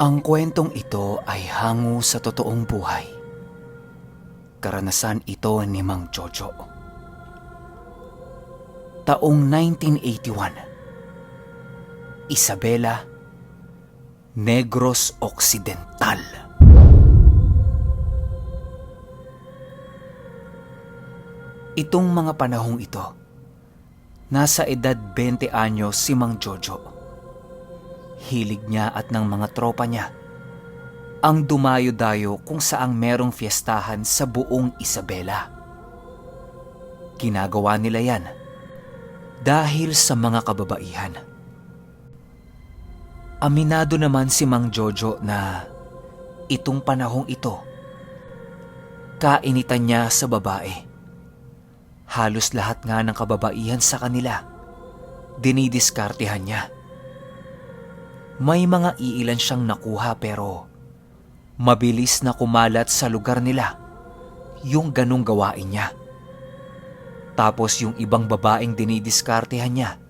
Ang kwentong ito ay hango sa totoong buhay. Karanasan ito ni Mang Jojo. Taong 1981. Isabela, Negros Occidental. Itong mga panahong ito, nasa edad 20 anyos si Mang Jojo. Hilig niya at ng mga tropa niya ang dumayo-dayo kung saang merong fiestahan sa buong Isabela. Ginagawa nila yan dahil sa mga kababaihan. Aminado naman si Mang Jojo na itong panahong ito, kainitan niya sa babae. Halos lahat nga ng kababaihan sa kanila, dinidiskartehan niya. May mga iilan siyang nakuha pero mabilis na kumalat sa lugar nila yung ganong gawain niya. Tapos yung ibang babaeng dinidiskartehan niya,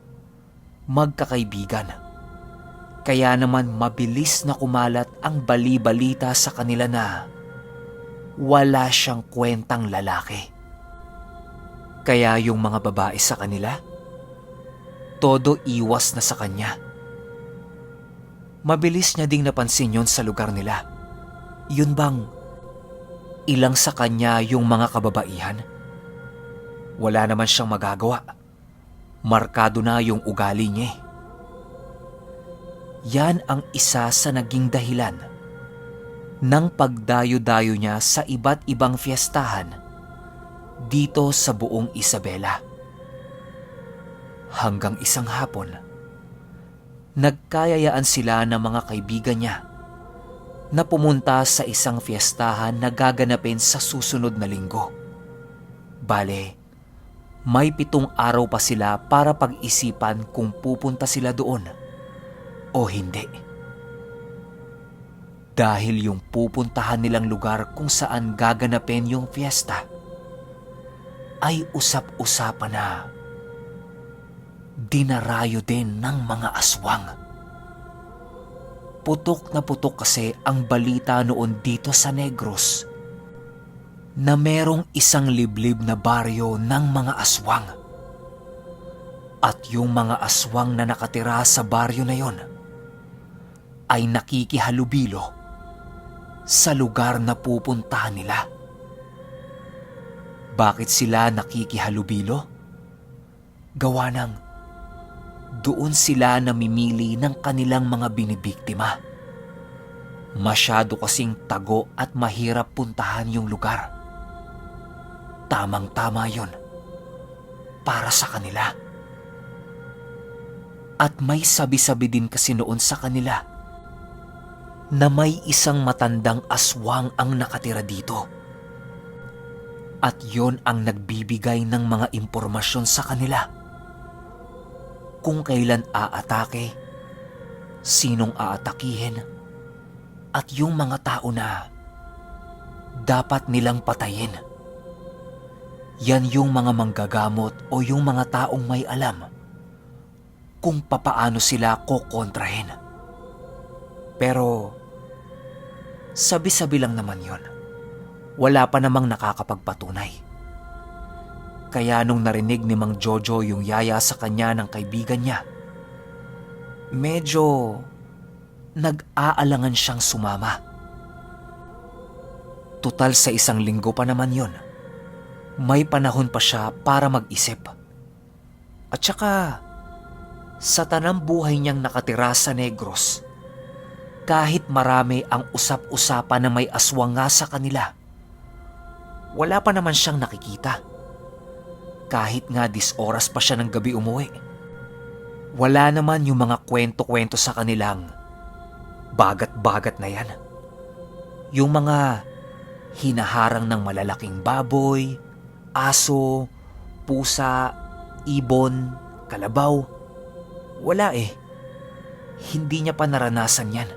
magkakaibigan. Kaya naman mabilis na kumalat ang bali-balita sa kanila na wala siyang kwentang lalaki. Kaya yung mga babae sa kanila, todo iwas na sa kanya. Mabilis niya ding napansin yon sa lugar nila. Yun bang ilang sa kanya yung mga kababaihan? Wala naman siyang magagawa. Markado na yung ugali niya. Yan ang isa sa naging dahilan ng pagdayo-dayo niya sa iba't ibang fiestahan dito sa buong Isabela. Hanggang isang hapon, nagkayayaan sila ng mga kaibigan niya na pumunta sa isang fiestahan na gaganapin sa susunod na linggo. Bale, may 7 araw pa sila para pag-isipan kung pupunta sila doon o hindi. Dahil yung pupuntahan nilang lugar kung saan gaganapin yung fiesta ay usap-usapan na dinarayo din ng mga aswang. Putok na putok kasi ang balita noon dito sa Negros na merong isang liblib na baryo ng mga aswang. At yung mga aswang na nakatira sa baryo na yon ay nakikihalubilo sa lugar na pupuntahan nila. Bakit sila nakikihalubilo? Gawa ng doon sila namimili ng kanilang mga binibiktima. Masyado kasing tago at mahirap puntahan yung lugar. Tamang-tama yon para sa kanila. At may sabi-sabi din kasi noon sa kanila na may isang matandang aswang ang nakatira dito. At yon ang nagbibigay ng mga impormasyon sa kanila kung kailan aatake, sinong aatakihin, at yung mga tao na dapat nilang patayin. Yan yung mga manggagamot o yung mga taong may alam kung papaano sila kokontrahin. Pero sabi-sabi lang naman yon. Wala pa namang nakakapagpatunay. Kaya nung narinig ni Mang Jojo yung yaya sa kanya ng kaibigan niya, medyo nag-aalangan siyang sumama. Tutal sa 1 linggo pa naman yon. May panahon pa siya para mag-isip. At saka, sa tanang buhay niyang nakatira sa Negros, kahit marami ang usap-usapan na may aswang nga sa kanila, wala pa naman siyang nakikita. Kahit nga 10 oras pa siya ng gabi umuwi. Wala naman yung mga kwento-kwento sa kanilang bagat-bagat na yan. Yung mga hinaharang ng malalaking baboy, aso, pusa, ibon, kalabaw. Wala eh. Hindi niya pa naranasan yan.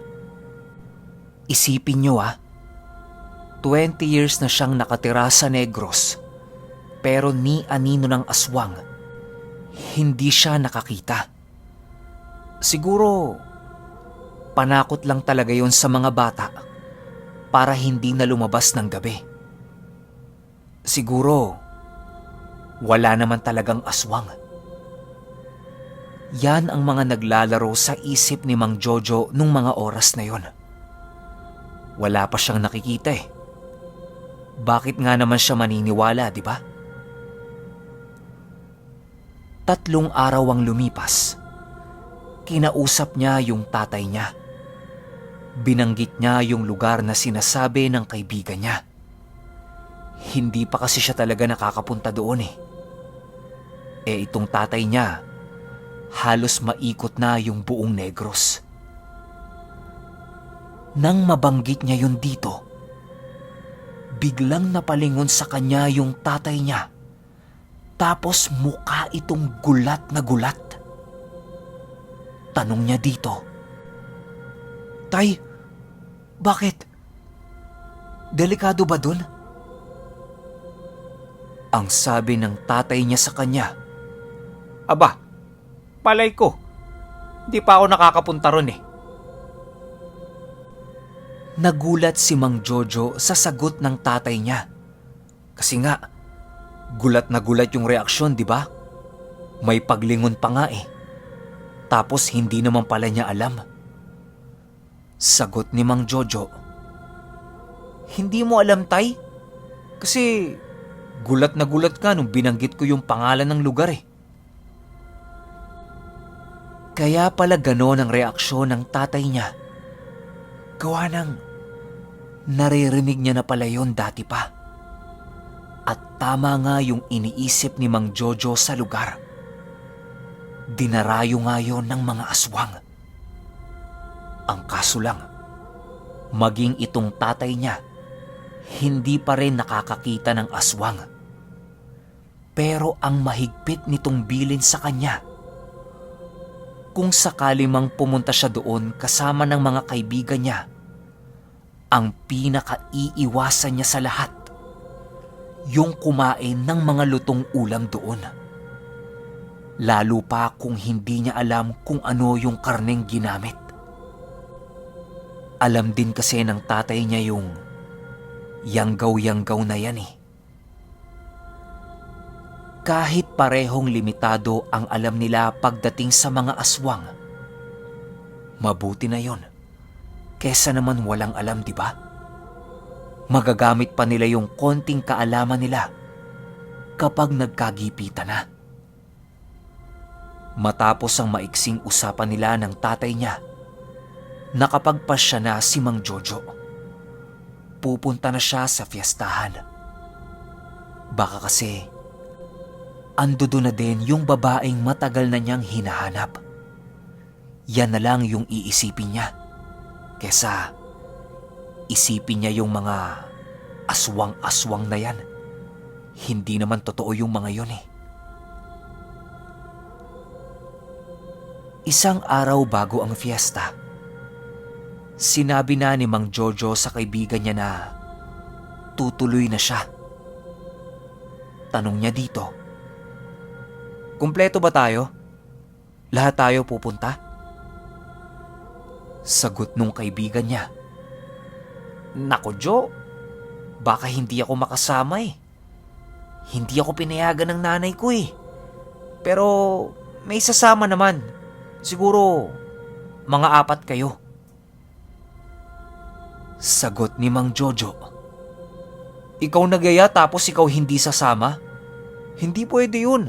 Isipin niyo 20 years na siyang nakatira sa Negros, pero ni anino ng aswang, hindi siya nakakita. Siguro Panakot lang talaga yon sa mga bata para hindi na lumabas ng gabi. Siguro, wala naman talagang aswang. Yan ang mga naglalaro sa isip ni Mang Jojo nung mga oras na yon. Wala pa siyang nakikita eh. Bakit nga naman siya maniniwala, di ba? 3 araw ang lumipas. Kinausap niya yung tatay niya. Binanggit niya yung lugar na sinasabi ng kaibigan niya. Hindi pa kasi siya talaga nakakapunta doon eh. Itong tatay niya, halos maikot na yung buong Negros. Nang mabanggit niya yun dito, biglang napalingon sa kanya yung tatay niya. Tapos mukha itong gulat na gulat. Tanong niya dito, "Tay, bakit? Delikado ba dun?" Ang sabi ng tatay niya sa kanya, "Aba, palay ko. Di pa ako nakakapunta ron eh." Nagulat si Mang Jojo sa sagot ng tatay niya. Kasi nga, gulat na gulat yung reaksyon, di ba? May paglingon pa nga eh. Tapos hindi naman pala niya alam. Sagot ni Mang Jojo, "Hindi mo alam, tay? Kasi gulat na gulat ka nung binanggit ko yung pangalan ng lugar eh." Kaya pala gano'n ang reaksyon ng tatay niya. Gawa ng naririnig niya na pala yon dati pa. At tama nga yung iniisip ni Mang Jojo sa lugar. Dinarayo nga yon ng mga aswang. Ang kaso lang, maging itong tatay niya, hindi pa rin nakakakita ng aswang. Pero ang mahigpit nitong bilin sa kanya, kung sakali mang pumunta siya doon kasama ng mga kaibigan niya, ang pinaka-iiwasan niya sa lahat, yung kumain ng mga lutong ulam doon. Lalo pa kung hindi niya alam kung ano yung karneng ginamit. Alam din kasi ng tatay niya yung yanggaw-yanggaw na yan eh. Kahit parehong limitado ang alam nila pagdating sa mga aswang, mabuti na yon kesa naman walang alam, di ba? Magagamit pa nila yung konting kaalaman nila kapag nagkagipitan na. Matapos ang maiksing usapan nila ng tatay niya, nakapagpasya na si Mang Jojo. Pupunta na siya sa fiestahan. Baka kasi ando doon na din yung babaeng matagal na niyang hinahanap. Yan na lang yung iisipin niya, kesa isipin niya yung mga aswang-aswang na yan. Hindi naman totoo yung mga yun eh. Isang araw bago ang fiesta, sinabi na ni Mang Jojo sa kaibigan niya na tutuloy na siya. Tanong niya dito, "Kumpleto ba tayo? Lahat tayo pupunta?" Sagot nung kaibigan niya, "Nako Jo, baka hindi ako makasama eh. Hindi ako pinayagan ng nanay ko eh. Pero may sasama naman. Siguro mga 4 kayo." Sagot ni Mang Jojo, "Ikaw nagaya tapos ikaw hindi sasama? Hindi pwede yun.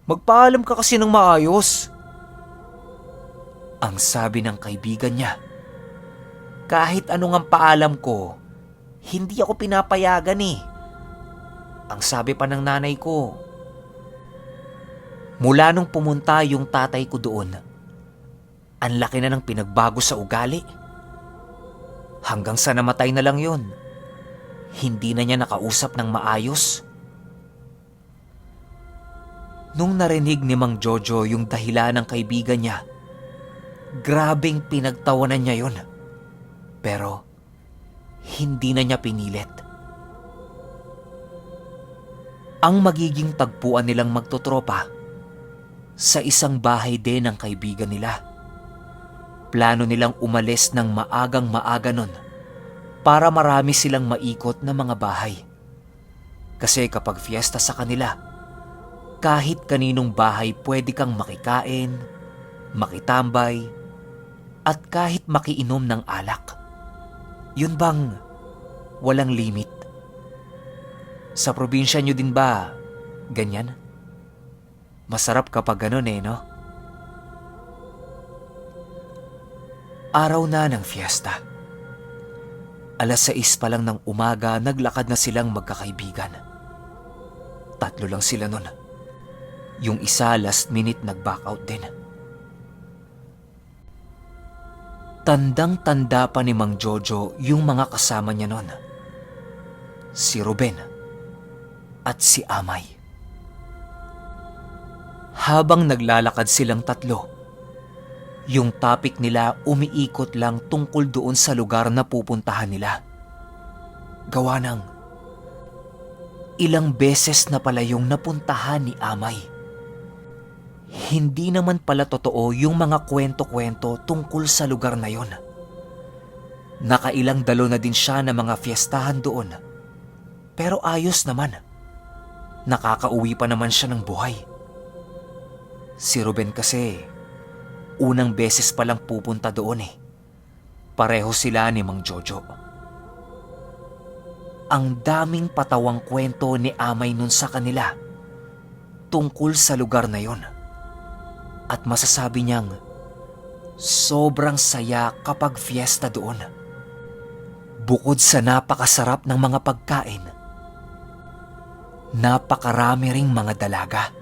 Magpaalam ka kasi ng maayos." Ang sabi ng kaibigan niya, "Kahit anong ang paalam ko, hindi ako pinapayagan eh. Ang sabi pa ng nanay ko, mula nung pumunta yung tatay ko doon, ang laki na ng pinagbago sa ugali. Hanggang sa namatay na lang yun, hindi na niya nakausap ng maayos." Nung narinig ni Mang Jojo yung dahilan ng kaibigan niya, grabing pinagtawanan niya yun. Pero hindi na niya pinilit. Ang magiging tagpuan nilang magtotropa sa isang bahay din ng kaibigan nila. Plano nilang umalis ng maagang maaga nun para marami silang maikot na mga bahay. Kasi kapag fiesta sa kanila, kahit kaninong bahay pwede kang makikain, makitambay, at kahit makiinom ng alak. Yun bang walang limit? Sa probinsya nyo din ba ganyan? Masarap kapag ganun no? Araw na ng fiesta. 6:00 pa lang ng umaga, naglakad na silang magkakaibigan. 3 lang sila nun. Yung isa last minute nag-back out din. Tandang-tanda pa ni Mang Jojo yung mga kasama niya nun. Si Ruben at si Amay. Habang naglalakad silang 3, yung topic nila umiikot lang tungkol doon sa lugar na pupuntahan nila. Gawa ng ilang beses na pala yung napuntahan ni Amay. Hindi naman pala totoo yung mga kwento-kwento tungkol sa lugar na yon. Nakailang dalo na din siya ng mga fiestahan doon. Pero ayos naman. Nakakauwi pa naman siya ng buhay. Si Ruben kasi, unang beses palang pupunta doon Pareho sila ni Mang Jojo. Ang daming patawang kwento ni Amay nun sa kanila tungkol sa lugar na yon. At masasabi niyang sobrang saya kapag fiesta doon. Bukod sa napakasarap ng mga pagkain, napakarami ring mga dalaga.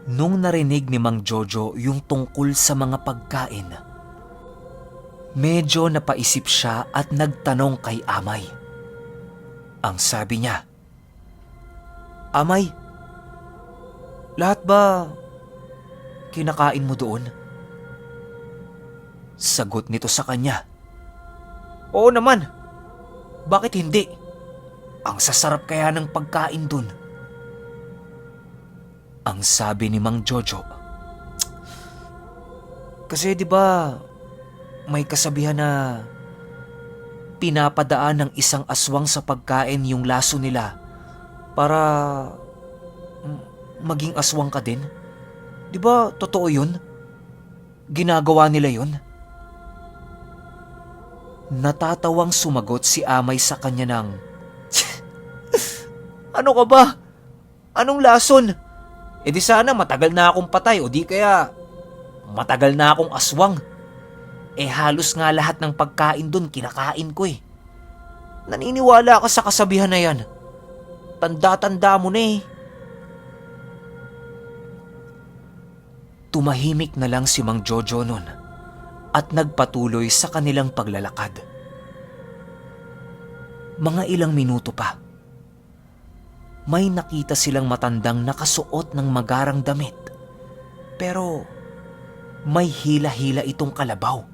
Nung narinig ni Mang Jojo yung tungkol sa mga pagkain, medyo napaisip siya at nagtanong kay Amay. Ang sabi niya, "Amay, lahat ba kinakain mo doon?" Sagot nito sa kanya, "Oo naman, bakit hindi? Ang sasarap kaya ng pagkain doon." Ang sabi ni Mang Jojo, "Kasi di ba may kasabihan na pinapadaan ng isang aswang sa pagkain yung laso nila para maging aswang ka din? Di ba totoo yun? Ginagawa nila yun?" Natatawang sumagot si Amay sa kanya ng, "Ano ka ba? Anong lason? E di sana matagal na akong patay o di kaya matagal na akong aswang. Halos nga lahat ng pagkain dun kinakain ko Naniniwala ka sa kasabihan na yan. Tanda-tanda mo na Tumahimik na lang si Mang Jojo nun at nagpatuloy sa kanilang paglalakad. Mga ilang minuto pa, may nakita silang matandang nakasuot ng magarang damit. Pero may hila-hila itong kalabaw.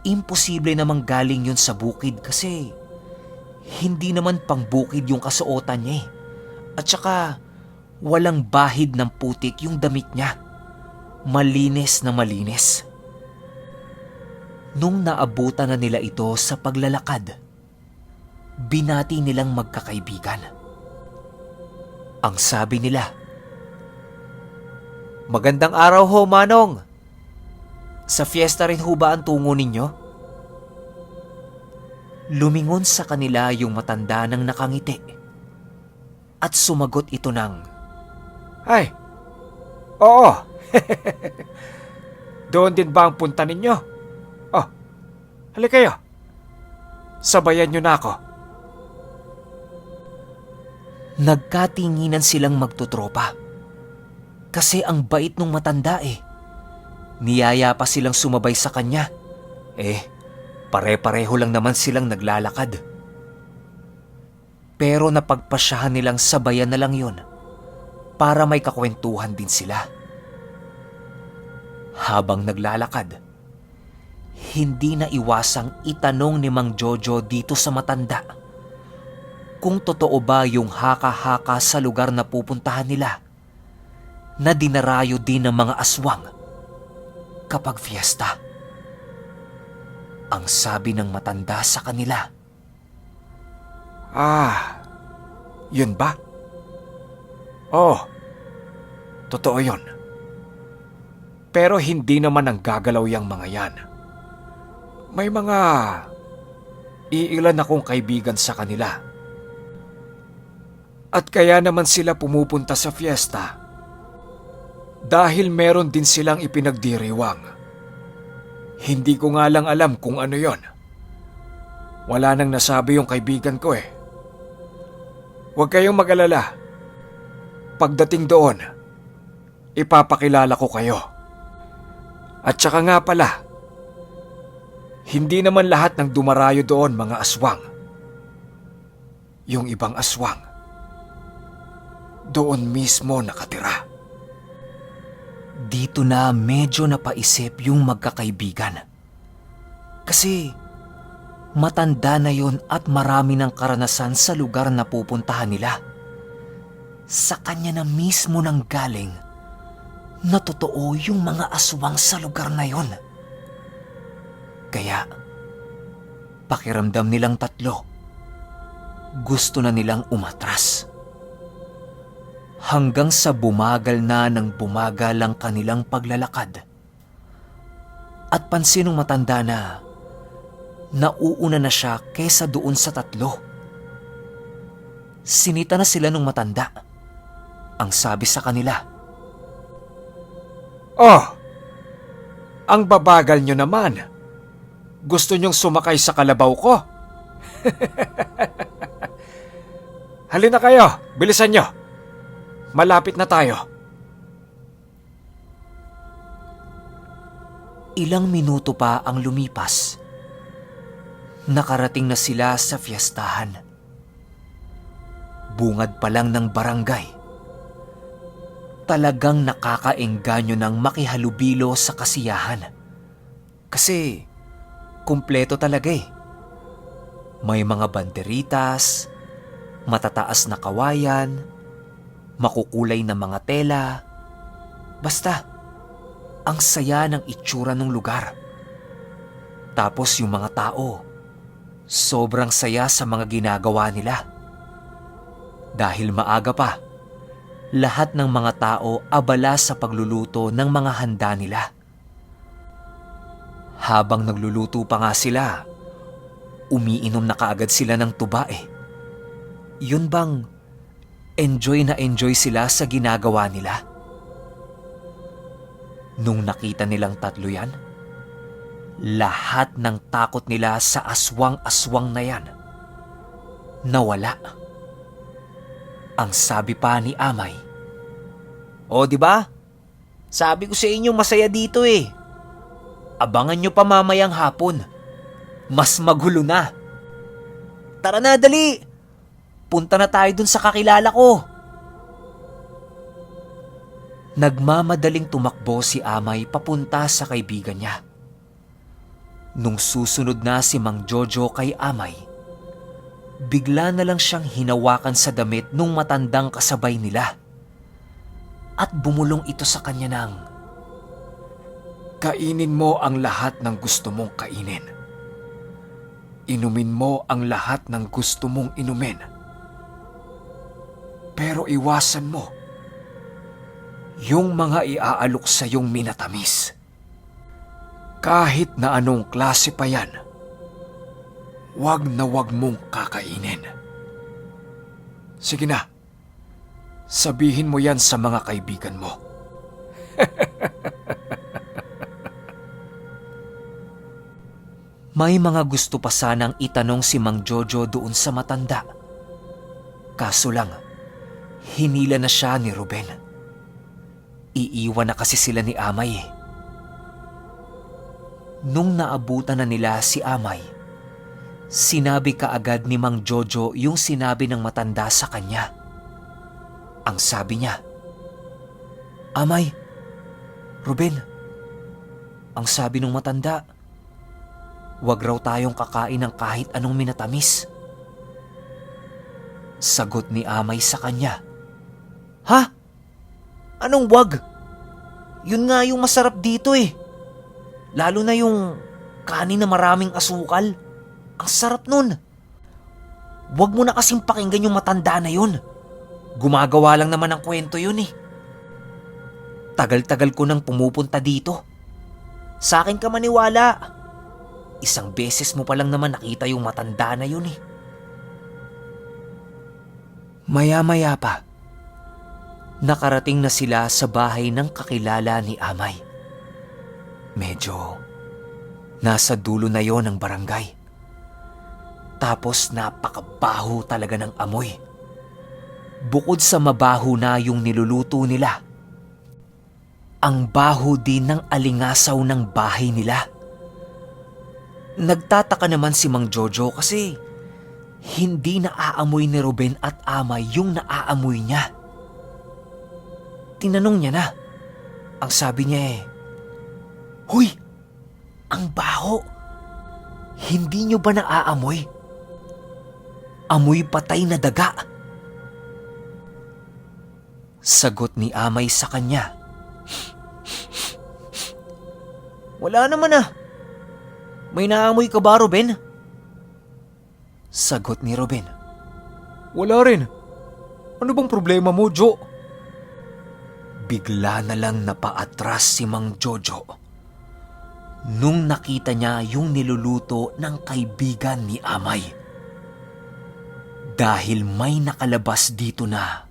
Imposible namang galing yun sa bukid kasi hindi naman pang bukid yung kasuotan niya At saka walang bahid ng putik yung damit niya. Malinis na malinis. Nung naabutan na nila ito sa paglalakad, binati nilang magkakaibigan. Ang sabi nila, "Magandang araw ho, Manong. Sa fiesta rin ho ba ang tungo ninyo?" Lumingon sa kanila yung matanda ng nakangiti at sumagot ito ng, "Ay, oo. Doon din ba ang punta ninyo? Oh, halika kayo. Sabayan nyo na ako." Nagkatinginan silang magtutropa. Kasi ang bait nung matanda Niyaya pa silang sumabay sa kanya. Pare-pareho lang naman silang naglalakad. Pero napagpasyahan nilang sabayan na lang yun para may kakwentuhan din sila. Habang naglalakad, hindi na iwasang itanong ni Mang Jojo dito sa matanda kung totoo ba yung haka-haka sa lugar na pupuntahan nila. na dinarayo din ng mga aswang kapag fiesta. Ang sabi ng matanda sa kanila, Yun ba? Oh, totoo yun. Pero hindi naman ang gagalaw yang mga yan. May mga iilan akong kaibigan sa kanila. At kaya naman sila pumupunta sa fiesta dahil meron din silang ipinagdiriwang. Hindi ko nga lang alam kung ano yon. Wala nang nasabi yung kaibigan ko eh. Huwag kayong mag-alala. Pagdating doon, ipapakilala ko kayo. At saka nga pala, hindi naman lahat ng dumarayo doon mga aswang. Yung ibang aswang, doon mismo nakatira. Dito na medyo napaisip yung magkakaibigan. Kasi matanda na yon at marami ng karanasan sa lugar na pupuntahan nila. Sa kanya na mismo nang galing na totoo yung mga aswang sa lugar na yon. Kaya, pakiramdam nilang tatlo, gusto na nilang umatras. Hanggang sa bumagal na ng bumagal ang kanilang paglalakad. At pansin ng matanda na nauuna na siya kesa doon sa tatlo. Sinita na sila nung matanda. Ang sabi sa kanila, Oh, ang babagal nyo naman. Gusto nyong sumakay sa kalabaw ko? Halina kayo, bilisan nyo. Malapit na tayo. ilang minuto pa ang lumipas. Nakarating na sila sa fiestahan. Bungad pa lang ng barangay. Talagang nakakaengganyo ng makihalubilo sa kasiyahan. Kasi kumpleto talaga eh. May mga banderitas, matataas na kawayan, makukulay na mga tela. Basta, ang saya ng itsura ng lugar. Tapos yung mga tao, sobrang saya sa mga ginagawa nila. Dahil maaga pa, lahat ng mga tao abala sa pagluluto ng mga handa nila. Habang nagluluto pa nga sila, umiinom na kaagad sila ng tuba eh. Yun bang enjoy na enjoy sila sa ginagawa nila? Nung nakita nilang tatlo yan, lahat ng takot nila sa aswang-aswang na yan nawala. Ang sabi pa ni Amay, "O, di ba? Sabi ko sa inyo masaya dito eh. Abangan nyo pa mamayang hapon. Mas magulo na. Tara na, dali! Punta na tayo dun sa kakilala ko." Nagmamadaling tumakbo si Amay papunta sa kaibigan niya. Nung susunod na si Mang Jojo kay Amay, bigla na lang siyang hinawakan sa damit nung matandang kasabay nila. At bumulong ito sa kanya ng, Kainin mo ang lahat ng gusto mong kainin. Inumin mo ang lahat ng gusto mong inumin. Pero iwasan mo yung mga iaalok sa yung minatamis. Kahit na anong klase pa yan, wag na wag mong kakainin. Sige na, sabihin mo yan sa mga kaibigan mo. may mga gusto pa sanang itanong si Mang Jojo doon sa matanda. Kaso lang, hinila na siya ni Ruben. Iiwan na kasi sila ni Amay eh. Nung naabutan na nila si Amay, sinabi kaagad ni Mang Jojo yung sinabi ng matanda sa kanya. Ang sabi niya, "Amay, Ruben, ang sabi ng matanda, wag raw tayong kakain ng kahit anong minatamis." Sagot ni Amay sa kanya, "Ha? Anong wag? Yun nga yung masarap dito eh. Lalo na yung kanin na maraming asukal. Ang sarap nun. Wag mo na kasing pakinggan yung matanda na yun. Gumagawa lang naman ng kwento yun eh. Tagal-tagal ko nang pumupunta dito. Sa akin ka maniwala. Isang beses mo pa lang naman nakita yung matanda na yun eh. Maya-maya pa, nakarating na sila sa bahay ng kakilala ni Amay. Medyo nasa dulo na yon ng barangay. Tapos napakabaho talaga ng amoy. Bukod sa mabaho na yung niluluto nila, ang baho din ng alingasaw ng bahay nila. Nagtataka naman si Mang Jojo kasi hindi naaamoy ni Ruben at Amay yung naaamoy niya. Tinanong niya na. Ang sabi niya eh, "Huy! Ang baho! Hindi niyo ba naaamoy? Amoy patay na daga." Sagot ni Amay sa kanya, "Wala naman ah. May naamoy ka ba, Ruben?" Sagot ni Ruben, Wala rin. Ano bang problema mo, Jo? bigla na lang napaatras si Mang Jojo nung nakita niya yung niluluto ng kaibigan ni Amay. Dahil may nakalabas dito na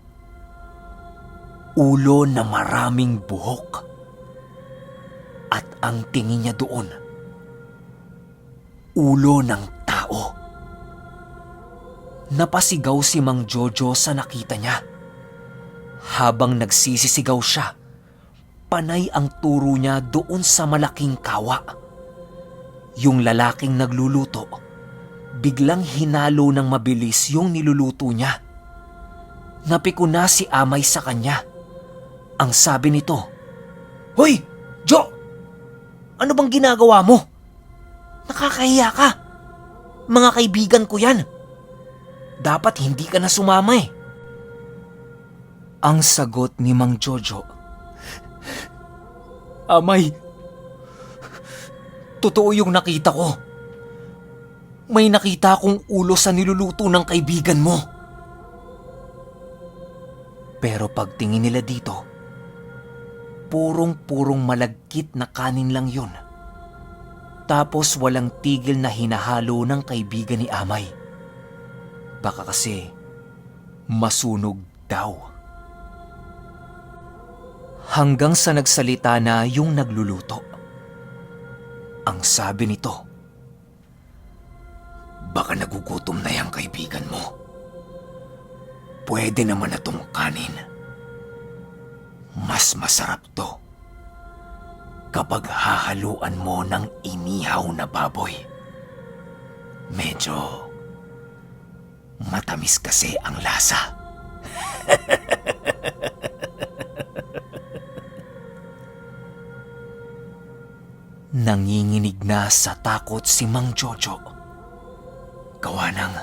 ulo na maraming buhok. At ang tingin niya doon, ulo ng tao. Napasigaw si Mang Jojo sa nakita niya. Habang nagsisisigaw siya, panay ang turo niya doon sa malaking kawa. Yung lalaking nagluluto, biglang hinalo ng mabilis yung niluluto niya. Napiko na si Amay sa kanya. Ang sabi nito, "Hoy, Jo! Ano bang ginagawa mo? Nakakahiya ka. Mga kaibigan ko yan. Dapat hindi ka na sumama eh." Ang sagot ni Mang Jojo, Amay, "Totoo yung nakita ko. May nakita akong ulo sa niluluto ng kaibigan mo." Pero pagtingin nila dito, purong-purong malagkit na kanin lang yun. Tapos walang tigil na hinahalo ng kaibigan ni Amay. Baka kasi masunog daw. Hanggang sa nagsalita na yung nagluluto. Ang sabi nito, "Baka nagugutom na yung kaibigan mo. Pwede naman na tong kanin. Mas masarap to kapag hahaluan mo ng inihaw na baboy. Medyo matamis kasi ang lasa." Nanginginig na sa takot si Mang Jojo. Gawa ng,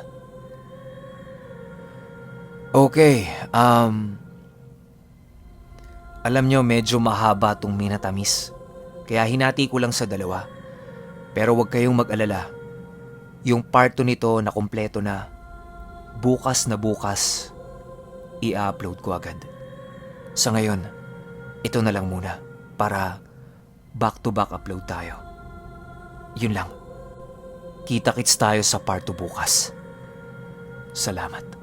"Okay, alam nyo medyo mahaba tong minatamis. Kaya hinati ko lang sa dalawa. Pero huwag kayong mag-alala. Yung part 2 nito na kumpleto na, bukas i-upload ko agad. Sa ngayon, ito na lang muna para back-to-back upload tayo. Yun lang. Kita-kits tayo sa part 2 bukas. Salamat."